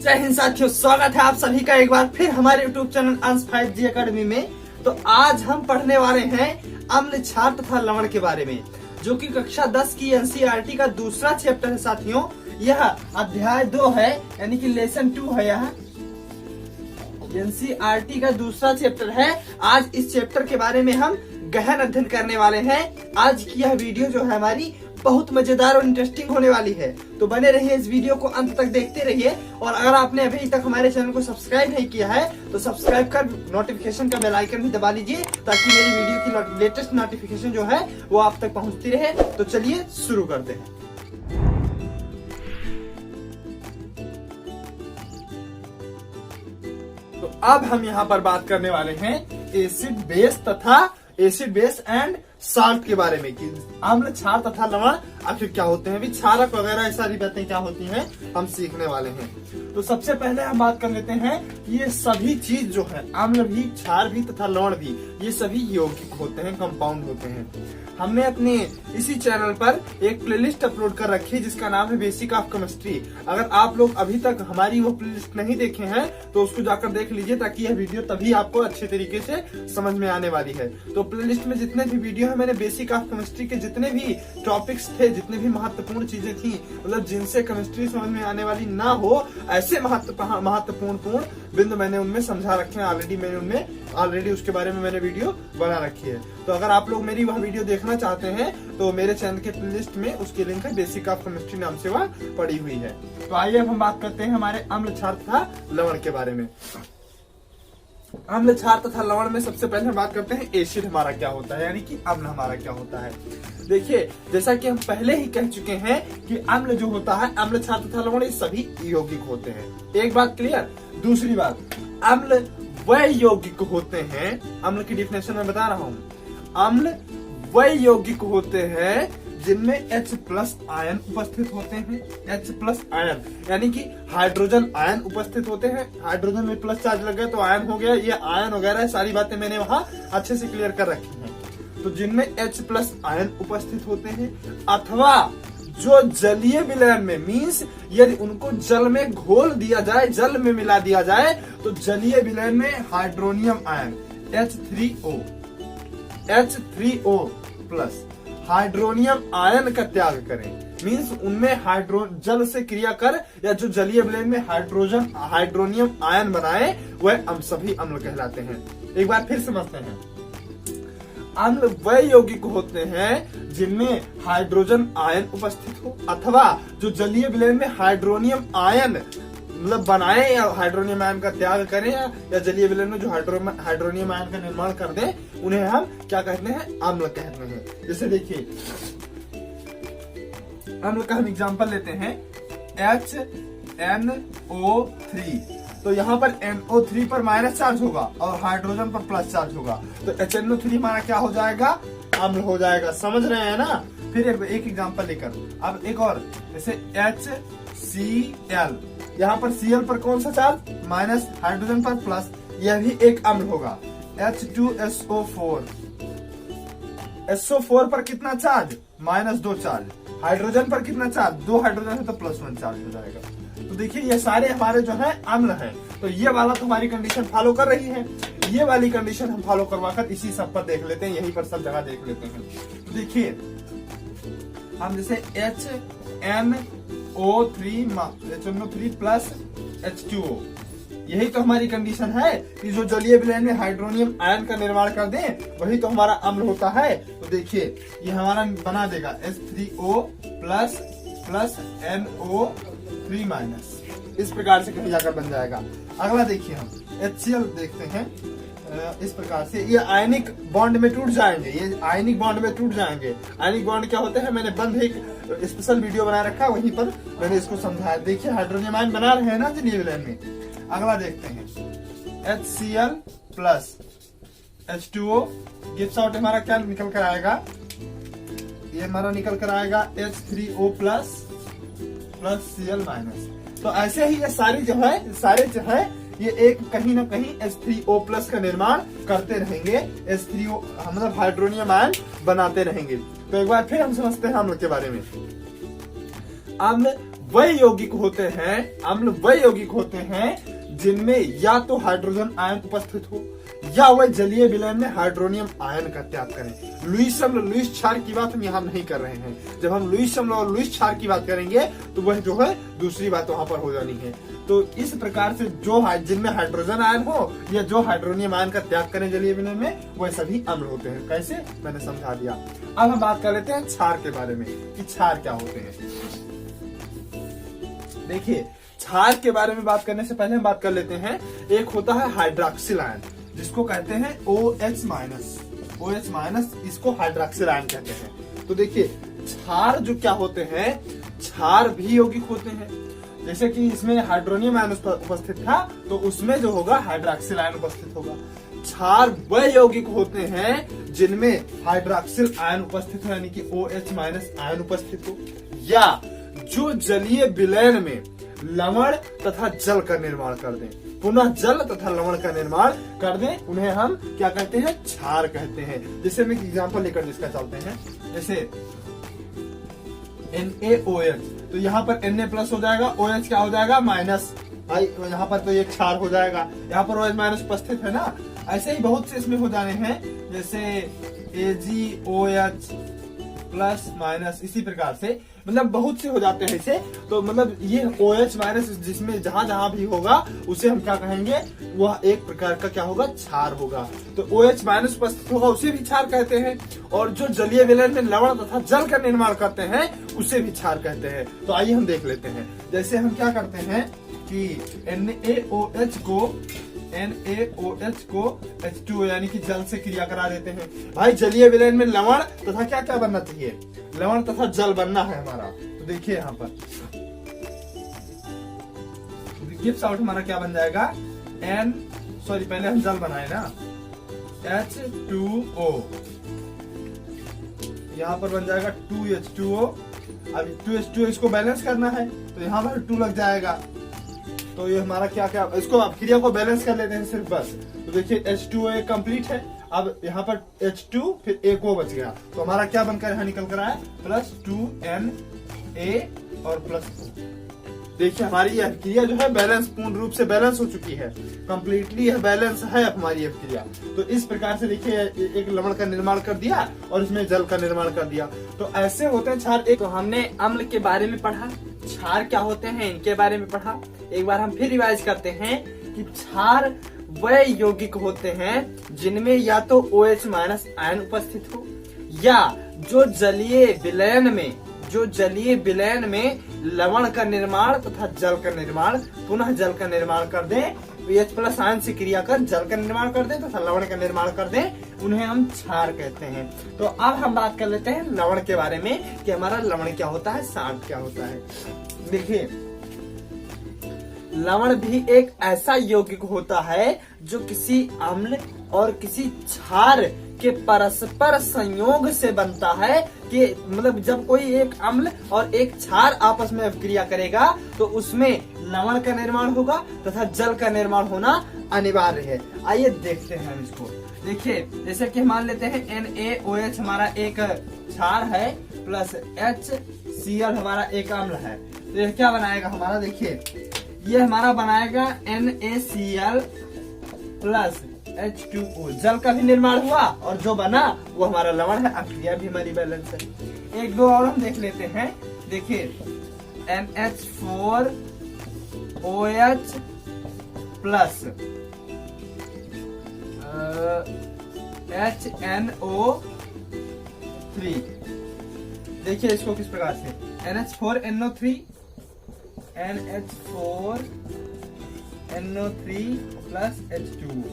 जय हिंद साथियों, स्वागत है आप सभी का एक बार फिर हमारे YouTube चैनल अंश 5G अकेडमी में। तो आज हम पढ़ने वाले हैं अम्ल क्षार तथा लवण के बारे में, जो कि कक्षा 10 की NCERT का दूसरा चैप्टर है साथियों। यह अध्याय 2 है, यानी कि लेसन 2 है। यह NCERT का दूसरा चैप्टर है। आज इस चैप्टर के बारे में हम गहन अध्ययन करने वाले हैं। आज की यह वीडियो जो है हमारी बहुत मजेदार और इंटरेस्टिंग होने वाली है, तो बने रहिए, इस वीडियो को अंत तक देखते रहिए। और अगर आपने अभी तक हमारे चैनल को सब्सक्राइब नहीं किया है तो सब्सक्राइब कर नोटिफिकेशन का बेल आइकन भी दबा लीजिए, ताकि मेरी वीडियो की लेटेस्ट नोटिफिकेशन जो है वो आप तक पहुंचती रहे। तो चलिए शुरू करते हैं। तो अब हम यहाँ पर बात करने वाले हैं एसिड बेस तथा एसिड बेस एंड साल्ट के बारे में, कि अम्ल क्षार तथा लवण आखिर क्या होते हैं। भी क्षारक वगैरह सारी बातें क्या होती हैं हम सीखने वाले हैं। तो सबसे पहले हम बात कर लेते हैं कि ये सभी चीज जो है, अम्ल भी, क्षार भी तथा लवण भी, ये सभी यौगिक होते हैं, कंपाउंड होते हैं। हमने अपने इसी चैनल पर एक प्लेलिस्ट अपलोड कर रखी है जिसका नाम है बेसिक ऑफ केमिस्ट्री। अगर आप लोग अभी तक हमारी वो प्लेलिस्ट नहीं देखे हैं तो उसको जाकर देख लीजिए, ताकि यह वीडियो तभी आपको अच्छे तरीके से समझ में आने वाली है। तो प्लेलिस्ट में जितने भी वीडियो है, मैंने बेसिक ऑफ केमिस्ट्री के जितने भी टॉपिक्स थे, जितने भी महत्वपूर्ण चीजें थी, मतलब जिनसे केमिस्ट्री समझ में आने वाली ना हो, ऐसे महत्वपूर्ण बिंदु मैंने उनमें समझा रखे हैं। ऑलरेडी उसके बारे में मैंने वीडियो बना रखी है। तो अगर आप लोग मेरी वह वीडियो देखना चाहते हैं तो मेरे चैनल के प्लेलिस्ट में उसकी लिंक है, बेसिक ऑफ केमिस्ट्री नाम से वह पड़ी हुई है। तो आइए अब हम बात करते हैं हमारे अम्ल क्षार तथा लवण के बारे में। अम्ल क्षार तथा लवण में सबसे पहले हम बात करते हैं एसिड हमारा क्या होता है, यानी कि अम्ल हमारा क्या होता है। देखिए, जैसा कि हम पहले ही कह चुके हैं कि अम्ल जो होता है, अम्ल क्षार तथा लवण, ये सभी यौगिक होते हैं। एक बात क्लियर। दूसरी बात, अम्ल वह यौगिक होते हैं, अम्ल की डिफिनेशन में बता रहा हूँ, अम्ल वह यौगिक होते हैं जिनमें H+ आयन उपस्थित होते हैं। H+ आयन यानी कि हाइड्रोजन आयन उपस्थित होते हैं। हाइड्रोजन में प्लस चार्ज लग गया तो आयन हो गया। ये आयन वगैरह सारी बातें मैंने वहां अच्छे से क्लियर कर रखी हैं। तो जिनमें H+ आयन उपस्थित होते हैं, अथवा जो जलीय विलयन में, मीन्स यदि उनको जल में घोल दिया जाए, जल में मिला दिया जाए, तो जलीय विलयन में hydronium ion H3O+ hydronium ion का त्याग करें, मीन्स उनमें जल से क्रिया कर, या जो जलीय विलयन में हाइड्रोनियम आयन बनाए, वह हम सभी अम्ल कहलाते हैं। एक बार फिर समझते हैं। अम्ल वह यौगिक होते हैं जिनमें हाइड्रोजन आयन उपस्थित हो, अथवा जो जलीय विलयन में हाइड्रोनियम आयन मतलब बनाए, या हाइड्रोनियम आयन का त्याग करें, या जलीय विलयन में जो हाइड्रोनियम आयन का निर्माण कर दें, उन्हें हम क्या कहते हैं, अम्ल कहते हैं। जैसे देखिए, अम्ल का हम एग्जांपल लेते हैं, HNO3। तो यहाँ पर NO3 पर माइनस चार्ज होगा और हाइड्रोजन पर प्लस चार्ज होगा, तो HNO3 हमारा क्या हो जाएगा, अम्ल हो जाएगा। समझ रहे हैं ना। फिर एक एग्जांपल लेकर, अब एक और, जैसे HCl, यहाँ पर Cl पर कौन सा चार्ज, माइनस, हाइड्रोजन पर प्लस, यह भी एक अम्ल होगा। H2SO4, SO4 पर कितना चार्ज, -2 चार्ज, हाइड्रोजन पर कितना चार्ज, 2 हाइड्रोजन है तो +1 चार्ज हो जाएगा। तो देखिए, ये सारे हमारे जो है अम्ल हैं। तो ये वाला तो हमारी कंडीशन फॉलो कर रही है, ये वाली कंडीशन हम फॉलो करवाकर इसी सब पर देख लेते हैं, यहीं पर सब जगह देख लेते हैं। तो देखिए, हम जैसे HNO3 प्लस H2O, यही तो हमारी कंडीशन है कि जो जलीय विलयन में हाइड्रोनियम आयन का निर्माण कर दें, वही तो हमारा अम्ल होता है। तो देखिए, ये हमारा बना देगा H3O+ NO3-, इस प्रकार से कहीं जाकर बन जाएगा। अगला देखिए, हम HCl देखते हैं। इस प्रकार से ये आयनिक बॉन्ड में टूट जाएंगे, आयनिक बॉन्ड क्या होते हैं, मैंने बंद एक स्पेशल वीडियो बना रखा है, वहीं पर मैंने इसको समझाया। देखिए, हाइड्रोनियम आयन बना रहे हैं ना जलीय विलयन में। अगला देखते हैं, HCl+ H2O गिव्स आउट, हमारा क्या निकल कर आएगा, ये हमारा निकल कर आएगा H3O+ Cl-। तो ऐसे ही ये सारे जो है ये एक कहीं ना कहीं H3O+ का निर्माण करते रहेंगे, H3O मतलब हाइड्रोनियम आयन बनाते रहेंगे। तो एक बार फिर हम समझते हैं अम्ल के बारे में। अम्ल वह यौगिक होते हैं, अम्ल वह यौगिक होते हैं जिनमें या तो हाइड्रोजन आयन उपस्थित हो या वह जलीय विलयन में हाइड्रोनियम आयन का त्याग करें। लुईस अम्ल, लुईस क्षार की बात हम यहाँ नहीं कर रहे हैं। जब हम लुईस अम्ल और लुईस क्षार की बात करेंगे तो वह जो है दूसरी बात वहां पर हो जानी है। तो इस प्रकार से जो जिनमें हाइड्रोजन आयन हो या जो हाइड्रोनियम आयन का त्याग करें जलीय विलयन में, वह सभी अम्ल होते हैं। कैसे, मैंने समझा दिया। अब हम बात कर लेते हैं क्षार के बारे में कि क्षार क्या होते हैं। देखिए, क्षार के बारे में बात करने से पहले हम बात कर लेते हैं, एक होता है हाइड्रॉक्सिल आयन जिसको कहते हैं OH माइनस। OH माइनस इसको हाइड्रॉक्सिल आयन कहते हैं। तो देखिए, क्षार जो क्या होते हैं, क्षार भी यौगिक होते हैं। जैसे कि इसमें हाइड्रोनियम आयन उपस्थित था तो उसमें जो होगा हाइड्रॉक्सिल आयन उपस्थित होगा। क्षार वह यौगिक होते हैं जिनमें हाइड्रॉक्सिल आयन उपस्थित हो, यानी कि OH माइनस आयन उपस्थित हो, या जो जलीय विलयन में लवण तथा जल का निर्माण कर दें, पुनः जल तथा लवण का निर्माण कर दें, उन्हें हम क्या कहते हैं, क्षार कहते हैं। जैसे मैं एग्जांपल लेकर जिसका चलते हैं, जैसे NaOH, तो यहाँ पर Na प्लस हो जाएगा, OH क्या हो जाएगा, माइनस। भाई यहाँ पर तो ये क्षार हो जाएगा, यहाँ पर OH माइनस उपस्थित है ना। ऐसे ही बहुत से इसमें हो जाने हैं, जैसे AgOH प्लस माइनस, इसी प्रकार से मतलब बहुत से हो जाते हैं इसे। तो मतलब ये OH माइनस जिसमें जहां जहां भी होगा उसे हम क्या कहेंगे, वह एक प्रकार का क्या होगा, क्षार होगा। तो OH माइनस उपस्थित होगा उसे भी क्षार कहते हैं, और जो जलीय विलयन में लवण तथा जल का निर्माण करते हैं उसे भी क्षार कहते हैं। तो आइए हम देख लेते हैं। जैसे हम क्या करते हैं कि NaOH को H2O यानी कि जल से क्रिया करा देते हैं। भाई जलीय विलयन में लवण तथा क्या क्या बनना चाहिए, लवण तथा जल बनना है हमारा। तो देखिए यहाँ पर गिब्स आउट हमारा क्या बन जाएगा, पहले हम जल बनाए ना, H2O, यहाँ पर बन जाएगा 2H2O। अब 2H2O इसको बैलेंस करना है तो यहाँ पर 2 लग जाएगा। तो ये हमारा क्या क्या, इसको अब क्रिया को बैलेंस कर लेते हैं सिर्फ बस। तो देखिए H2O एक कंप्लीट है, अब यहाँ पर H2 फिर एक O बच गया, तो हमारा क्या बनकर यहाँ निकल कर आया, +2Na और प्लस। देखिए हमारी यह क्रिया जो है बैलेंस, पूर्ण रूप से बैलेंस हो चुकी है, कंप्लीटली यह बैलेंस है हमारी यह क्रिया। तो इस प्रकार से देखिए एक लवण का निर्माण कर दिया और इसमें जल का निर्माण कर दिया। तो ऐसे होते हैं क्षार। एक तो हमने अम्ल के बारे में पढ़ा, क्षार क्या होते हैं इनके बारे में पढ़ा। एक बार हम फिर रिवाइज करते हैं कि क्षार वह यौगिक होते हैं जिनमें या तो OH माइनस आयन उपस्थित हो, या जो जलीय विलयन में लवण का निर्माण तथा जल का निर्माण, पुनः जल का निर्माण कर दें, H प्लस आयन से क्रिया कर जल का निर्माण कर दें तथा लवण का निर्माण कर दें, उन्हें हम क्षार कहते हैं। तो अब हम बात कर लेते हैं लवण के बारे में कि हमारा लवण क्या होता है, साल्ट क्या होता है। देखिए लवण भी एक ऐसा यौगिक होता है जो किसी अम्ल और किसी क्षार के परस्पर संयोग से बनता है। कि मतलब जब कोई एक अम्ल और एक क्षार आपस में अभिक्रिया करेगा तो उसमें लवण का निर्माण होगा तथा जल का निर्माण होना अनिवार्य है। आइए देखते हैं हम इसको। देखिए जैसे कि मान लेते हैं NaOH हमारा एक क्षार है प्लस HCl हमारा एक अम्ल है, तो यह क्या बनाएगा हमारा, देखिए ये हमारा बनाएगा NaCl प्लस H2O, जल का भी निर्माण हुआ और जो बना वो हमारा लवण है। अभिक्रिया भी हमारी बैलेंस है। एक दो और हम देख लेते हैं। देखिए NH4OH प्लस HNO3। देखिए इसको किस प्रकार से, NH4NO3 प्लस H2O,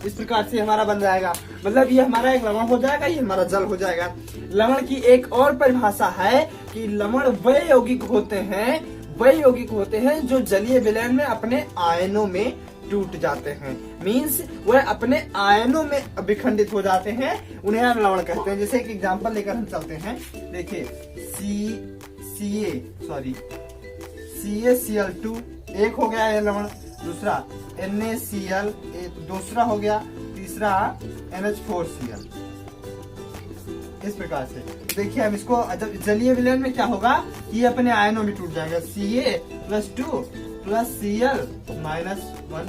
इस प्रकार से हमारा बन जाएगा। मतलब ये हमारा एक लवण हो जाएगा, ये हमारा जल हो जाएगा। लवण की एक और परिभाषा है कि लवण वह यौगिक होते हैं जो जलीय विलयन में अपने आयनों में टूट जाते हैं। मीन्स वह अपने आयनों में विखंडित हो जाते हैं, उन्हें हम लवण कहते हैं। जैसे एक एग्जांपल लेकर हम चलते हैं। देखिए CaCl2 एक हो गया है लवण, दूसरा NaCl दूसरा हो गया, तीसरा NH4Cl। इस प्रकार से देखिए, अब इसको जब जलीय विलयन में क्या होगा, ये अपने आयनों में टूट जाएगा, Ca+2 प्लस Cl -1।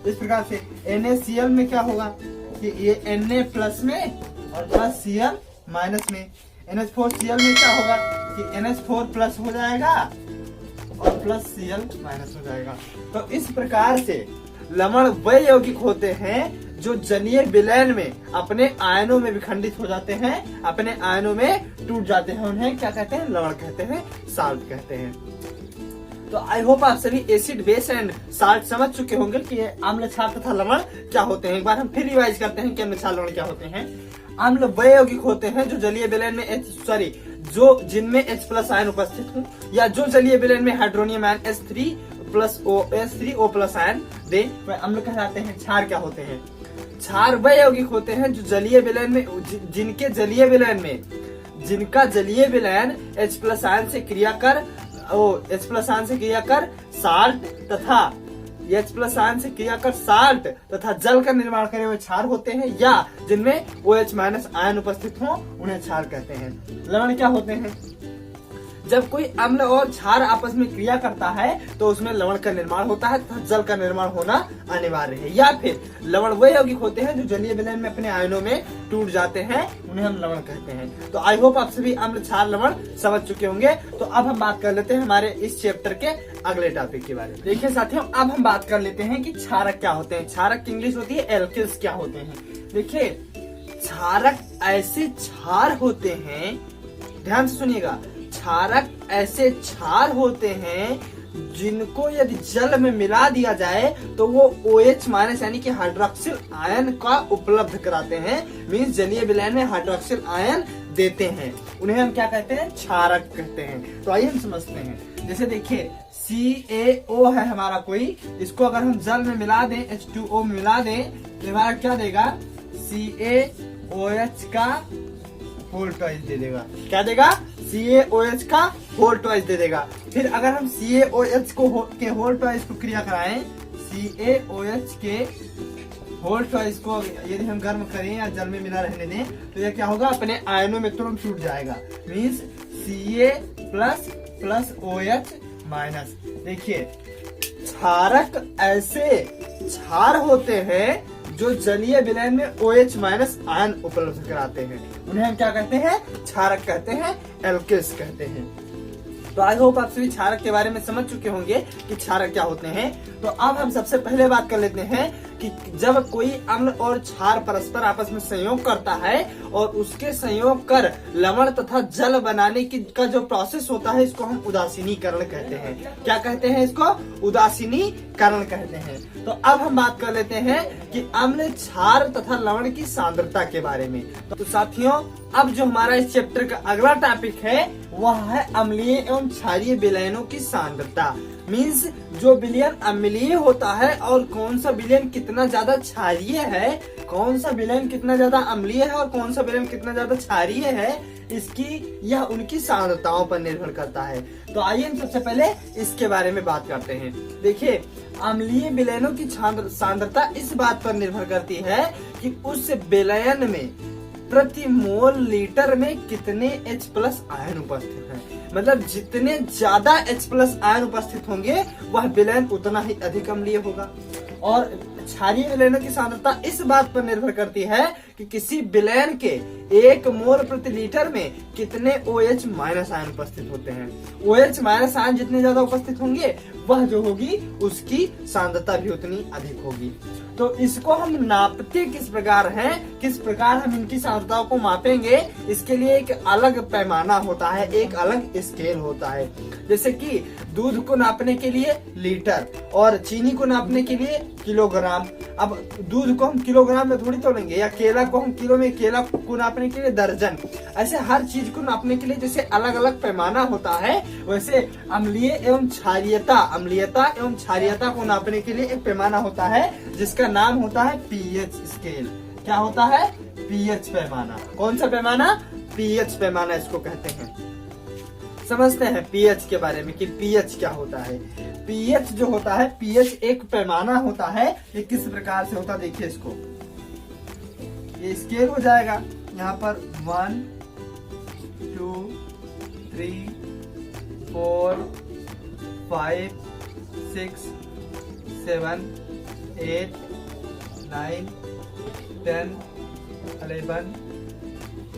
इस प्रकार से NaCl में क्या होगा कि ये Na प्लस में और प्लस Cl माइनस में। NH4Cl में क्या होगा कि NH4 प्लस हो जाएगा और प्लस Cl माइनस हो जाएगा। तो इस प्रकार से लवण वे यौगिक होते हैं जो जलीय विलयन में अपने आयनों में विखंडित हो जाते हैं, अपने आयनों में टूट जाते हैं। उन्हें क्या कहते हैं, लवण कहते हैं, साल्ट कहते हैं। तो आई होप आप सभी एसिड, बेस एंड साल्ट समझ चुके होंगे कि अम्ल, क्षार तथा लवण क्या होते हैं। एक बार हम फिर रिवाइज करते हैं कि अम्ल, क्षार, लवण क्या होते हैं। अम्ल वे यौगिक होते हैं जो जलीय विलयन में जो जिनमें H+ आयन उपस्थित हो, या जो जलीय विलयन में हाइड्रोनियम आयन H3O आयन दे, वह अम्ल कहलाते हैं। क्षार क्या होते हैं, क्षार वे यौगिक होते हैं जो जलीय विलयन में जिनका जलीय विलयन H+ आयन से क्रिया कर साल्ट तथा जल का निर्माण करे हुए क्षार होते हैं, या जिनमें OH- आयन उपस्थित हो उन्हें क्षार कहते हैं। लवण क्या होते हैं, जब कोई अम्ल और क्षार आपस में क्रिया करता है तो उसमें लवण का निर्माण होता है तथा जल का निर्माण होना अनिवार्य है। या फिर लवण वे यौगिक होते हैं जो जलीय विलयन में अपने आयनों में टूट जाते हैं, उन्हें हम लवण कहते हैं। तो आई होप आप सभी अम्ल, क्षार, लवण समझ चुके होंगे। तो अब हम बात कर लेते हैं हमारे इस चैप्टर के अगले टॉपिक के बारे में। देखिए साथियों, अब हम बात कर लेते हैं कि क्षारक क्या होते हैं। क्षारक की इंग्लिश होती है एल्किल्स क्या होते हैं। देखिए, क्षारक ऐसे क्षार होते हैं, ध्यान से सुनिएगा, क्षारक ऐसे क्षार होते हैं जिनको यदि जल में मिला दिया जाए तो वो OH- यानी कि हाइड्रोक्सिल आयन का उपलब्ध कराते हैं। मीन्स जलीय विलयन में हाइड्रोक्सिल आयन देते हैं, उन्हें हम क्या कहते हैं, क्षारक कहते हैं। तो आइए हम समझते हैं। जैसे देखिए, CaO है हमारा कोई, इसको अगर हम जल में मिला दें, H2O में मिला दें, तो हमारा क्या देगा, CaOH का होल ट्वाइस दे देगा। क्या देगा, CaOH का होल ट्वाइस दे देगा। फिर अगर हम CaOH के होल ट्वाइस को क्रिया कराएं, CaOH के होल ट्वाइस को यदि हम गर्म करें या जल में मिला रहने दें, तो यह क्या होगा, अपने आयनों में तुरंत टूट जाएगा। Means Ca++OH-। देखिए, क्षारक ऐसे क्षार होते हैं जो जलीय विलयन में OH- आयन उपलब्ध कराते हैं, उन्हें हम क्या कहते हैं, क्षारक कहते हैं, एल्किल्स कहते हैं। तो आई होप आप सभी क्षारक के बारे में समझ चुके होंगे कि क्षारक क्या होते हैं। तो अब हम सबसे पहले बात कर लेते हैं कि जब कोई अम्ल और क्षार परस्पर आपस में संयोग करता है और उसके संयोग कर लवण तथा जल बनाने की का जो प्रोसेस होता है, इसको हम उदासीनीकरण कहते हैं। क्या कहते हैं, इसको उदासीनीकरण कहते हैं। तो अब हम बात कर लेते हैं कि अम्ल, क्षार तथा लवण की सांद्रता के बारे में। तो साथियों, अब जो हमारा इस चैप्टर का अगला टॉपिक है वह है अम्लीय एवं क्षारीय विलयनों की सांद्रता। मीन्स जो विलयन अम्लीय होता है और कौन सा विलयन कितना ज्यादा क्षारीय है, कौन सा विलयन कितना ज्यादा अम्लीय है और कौन सा विलयन कितना ज्यादा क्षारीय है, इसकी यह उनकी सांद्रताओं पर निर्भर करता है। तो आइए हम सबसे पहले इसके बारे में बात करते हैं। देखिए, अम्लीय विलयनों की सांद्रता इस बात पर निर्भर करती है कि उस विलयन में प्रति मोल लीटर में कितने H+ आयन उपस्थित हैं। मतलब जितने ज्यादा H+ आयन उपस्थित होंगे वह विलयन उतना ही अधिक अम्लीय होगा। और क्षारीय विलयनों की सांद्रता इस बात पर निर्भर करती है कि किसी विलयन के 1 मोल प्रति लीटर में कितने OH- आयन उपस्थित होते हैं। OH- आयन जितने ज्यादा उपस्थित होंगे वह जो होगी उसकी सांद्रता भी उतनी अधिक होगी। तो इसको हम नापते किस प्रकार हैं, किस प्रकार हम इनकी सांद्रताओं को मापेंगे, इसके लिए एक अलग पैमाना होता है, एक अलग स्केल होता है। जैसे कि दूध को नापने के लिए लीटर और चीनी को नापने के लिए किलोग्राम। अब दूध को हम किलोग्राम में थोड़ी तोलेंगे, या केला को हम किलो में, केला को नापने के लिए दर्जन। ऐसे हर चीज को नापने के लिए जैसे अलग अलग पैमाना होता है, वैसे अम्लीय एवं क्षारीयता, अम्लीयता एवं क्षारीयता को नापने के लिए एक पैमाना होता है जिसका नाम होता है पीएच स्केल। क्या होता है, पीएच पैमाना। कौन सा पैमाना, पीएच पैमाना इसको कहते हैं। समझते हैं पीएच के बारे में कि पीएच क्या होता है। पीएच जो होता है, पीएच एक पैमाना होता है। ये किस प्रकार से होता है, देखिए इसको, ये स्केल हो जाएगा, यहाँ पर 1 2 3 4 5 6 7 8 9 10 11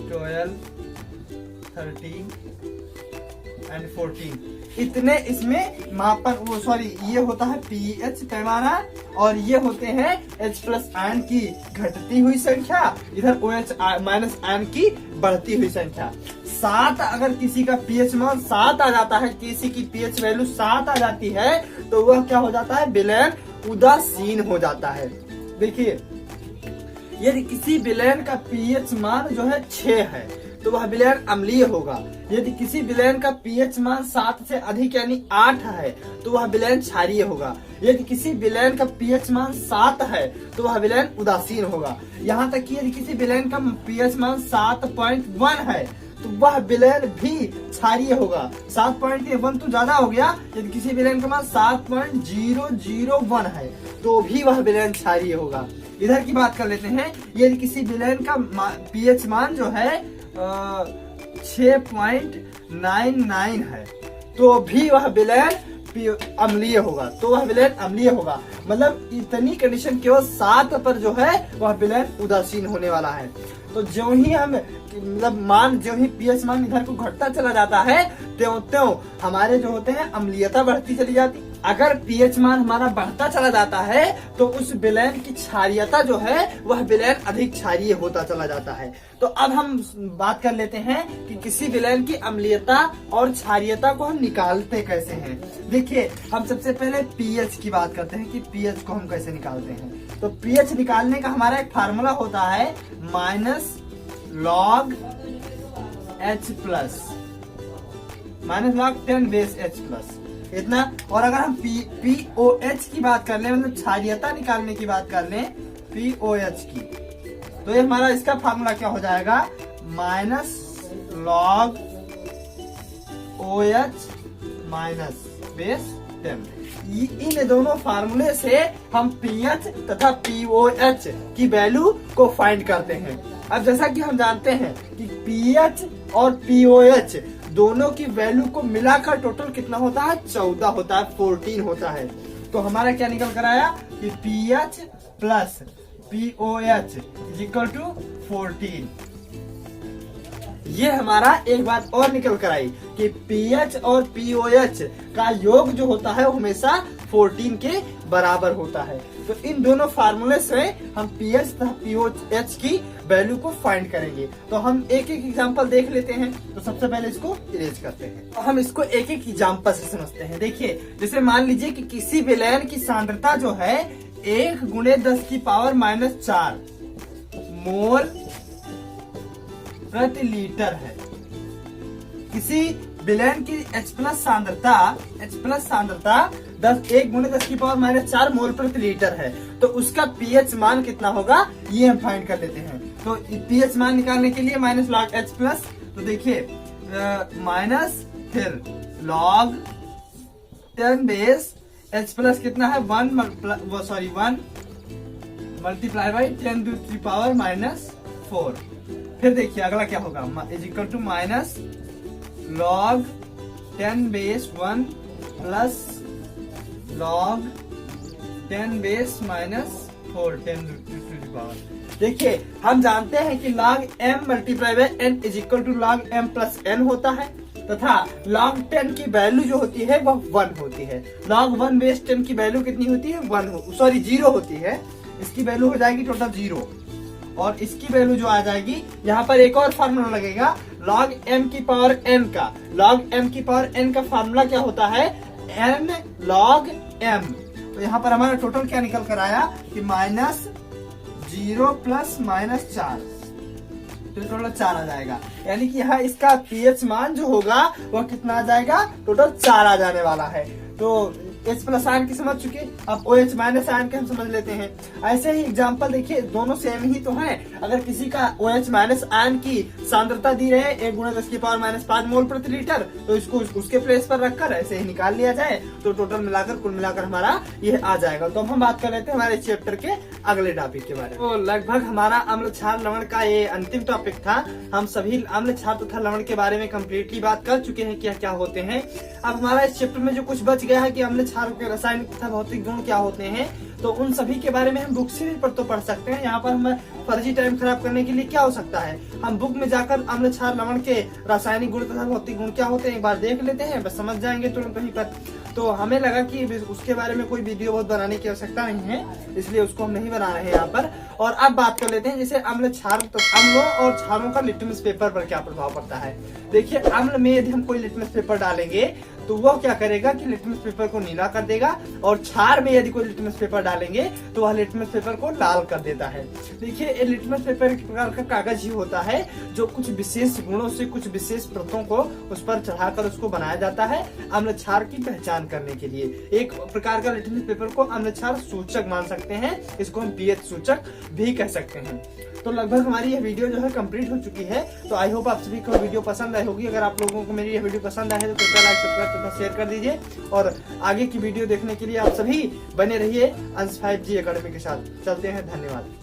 12 13 एंड 14 इतने इसमें मापन, वो सॉरी ये होता है पीएच पैमाना, और ये होते हैं H प्लस आयन की घटती हुई संख्या, इधर OH माइनस आयन की बढ़ती हुई संख्या। 7 अगर किसी का पीएच मान 7 आ जाता है, किसी की पीएच वैल्यू 7 आ जाती है, तो वह क्या हो जाता है, विलयन उदासीन हो जाता है। देखिए यदि किसी विलयन का पीएच मान जो है 6 है तो वह विलयन अम्लीय होगा। यदि किसी विलयन का पीएच मान 7 से अधिक यानी 8 है तो वह विलयन क्षारीय होगा। यदि किसी विलयन का पीएच मान 7 है तो वह विलयन उदासीन होगा। यहाँ तक कि यदि किसी विलयन का पीएच मान 7.1 है तो वह विलयन भी क्षारीय होगा। 7.1 तो ज्यादा हो गया, यदि किसी विलयन का मान 7.001 है तो भी वह विलयन क्षारीय होगा। इधर की बात कर लेते हैं, यदि किसी विलयन का पीएच मान जो है 6.99 है तो भी वह विलयन अम्लीय होगा, तो वह विलयन अम्लीय होगा। मतलब इतनी कंडीशन केवल 7 पर जो है वह विलयन उदासीन होने वाला है। तो जो ही हम मतलब मान, जो ही पीएच मान इधर को घटता चला जाता है त्यों त्यों हमारे जो होते हैं अम्लीयता बढ़ती चली जाती। अगर पीएच मान हमारा बढ़ता चला जाता है तो उस विलयन की क्षारीयता जो है वह विलयन अधिक क्षारीय होता चला जाता है। तो अब हम बात कर लेते हैं कि किसी विलयन की अम्लीयता और क्षारीयता को हम निकालते कैसे हैं। देखिए हम सबसे पहले पीएच की बात करते हैं कि पीएच को हम कैसे निकालते हैं। तो पीएच निकालने का हमारा एक फार्मूला होता है minus log H plus minus log 10 base H plus इतना। और अगर हम POH की बात कर ले, मतलब क्षारीयता निकालने की बात कर लें POH की, तो ये हमारा इसका फार्मूला क्या हो जाएगा, minus log OH minus base 10। इन दोनों फार्मूले से हम पीएच तथा पीओएच की वैल्यू को फाइंड करते हैं। अब जैसा कि हम जानते हैं कि पीएच और पीओएच दोनों की वैल्यू को मिलाकर टोटल कितना होता है, 14 होता है, 14 होता है। तो हमारा क्या निकल कर आया कि pH plus pOH is equal to 14। ये हमारा एक बात और निकल कर आई कि पीएच और पीओएच का योग जो होता है वो हमेशा 14 के बराबर होता है। तो इन दोनों फार्मूले से हम पीएच तथा पीओएच की वैल्यू को फाइंड करेंगे। तो हम एक एक एग्जांपल देख लेते हैं। तो सबसे पहले इसको इरेज करते हैं। तो हम इसको एक एक एग्जांपल से समझते हैं। देखिए जैसे मान लीजिए कि किसी विलयन की सांद्रता जो है 1 × 10⁻⁴ मोल प्रति लीटर है। किसी विलयन की H प्लस सांद्रता 1 × 10⁻⁴ मोल प्रति लीटर है, तो उसका पीएच मान कितना होगा ये हम फाइंड कर लेते हैं। तो पीएच मान निकालने के लिए माइनस लॉग H प्लस, तो देखिए माइनस फिर लॉग 10 बेस H प्लस कितना है 1 मल्टीप्लाई बाई 10⁻⁻⁴। फिर देखिए अगला क्या होगा, is equal to minus log 10 base 1 plus log 10 base -4 10⁻⁴। देखिए हम जानते हैं कि log m multiply by n is equal to log m plus n होता है, तथा log 10 की वैल्यू जो होती है वह 1 होती है। log 1 बेस 10 की वैल्यू कितनी होती है 0 होती है। इसकी वैल्यू हो जाएगी टोटल 0, और इसकी वैल्यू जो आ जाएगी, यहाँ पर एक और फार्मूला लगेगा log m की पावर n का। log m की पावर n का फार्मूला क्या होता है, n log m। तो यहाँ पर हमारा टोटल क्या निकल कर आया कि -0 प्लस -4, तो टोटल 4 आ जाएगा। यानी कि यहाँ इसका पीएच मान जो होगा वह कितना आ जाएगा, टोटल 4 आ जाने वाला है। तो H+ आयन की समझ चुके, अब OH- आयन के हम समझ लेते हैं। ऐसे ही एग्जांपल देखिए, दोनों सेम ही तो हैं। अगर किसी का OH- आयन की सांद्रता दी रहे 1 × 10⁻⁵ मोल प्रति लीटर, तो इसको उसके प्लेस पर रखकर ऐसे ही निकाल लिया जाए तो टोटल मिलाकर कुल मिलाकर हमारा ये आ जाएगा। तो अब हम बात कर लेते हैं हमारे चैप्टर के अगले टॉपिक के बारे में। तो लगभग हमारा अम्ल क्षार लवण का ये अंतिम टॉपिक था। हम सभी अम्ल क्षार तथा लवण के बारे में कम्प्लीटली बात कर चुके हैं, क्या क्या होते हैं। अब हमारा इस चैप्टर में जो कुछ बच गया है कि अम्ल क्षार के रासायनिक तथा भौतिक गुण क्या होते हैं, तो उन सभी के बारे में हम बुक से भी पढ़ सकते हैं। यहाँ पर हम फर्जी टाइम खराब करने के लिए क्या हो सकता है, हम बुक में जाकर अम्ल क्षार लवण के रासायनिक गुण तथा भौतिक गुण क्या होते हैं एक बार देख लेते हैं, बस समझ जाएंगे तुरंत वहीं पर। तो हमें लगा कि उसके बारे में कोई वीडियो बहुत बनाने की आवश्यकता नहीं है, इसलिए उसको हम नहीं बना रहे हैं यहाँ पर। और अब बात कर लेते हैं जैसे अम्लों और क्षारों का लिटमस पेपर पर क्या प्रभाव पड़ता है। देखिए, अम्ल में यदि हम कोई लिटमस पेपर डालेंगे तो वह क्या करेगा कि लिटमस पेपर को नीला कर देगा, और क्षार में यदि कोई लिटमस पेपर डालेंगे तो वह लिटमस पेपर को लाल कर देता है। देखिए, ये लिटमस पेपर एक प्रकार का कागज ही होता है जो कुछ विशेष गुणों से कुछ विशेष परतों को उस पर चढ़ाकर उसको बनाया जाता है अम्ल क्षार की पहचान करने के लिए। एक प्रकार का लिटमस पेपर को अम्ल क्षार सूचक मान सकते हैं, इसको हम pH सूचक भी कह सकते हैं। तो लगभग हमारी यह वीडियो जो है कंप्लीट हो चुकी है। तो आई होप आप सभी को वीडियो पसंद आई होगी। अगर आप लोगों को मेरी यह वीडियो पसंद आए तो कृपया लाइक, सब्सक्राइब तथा शेयर कर दीजिए, और आगे की वीडियो देखने के लिए आप सभी बने रहिए अंश 5G एकेडमी के साथ। चलते हैं, धन्यवाद।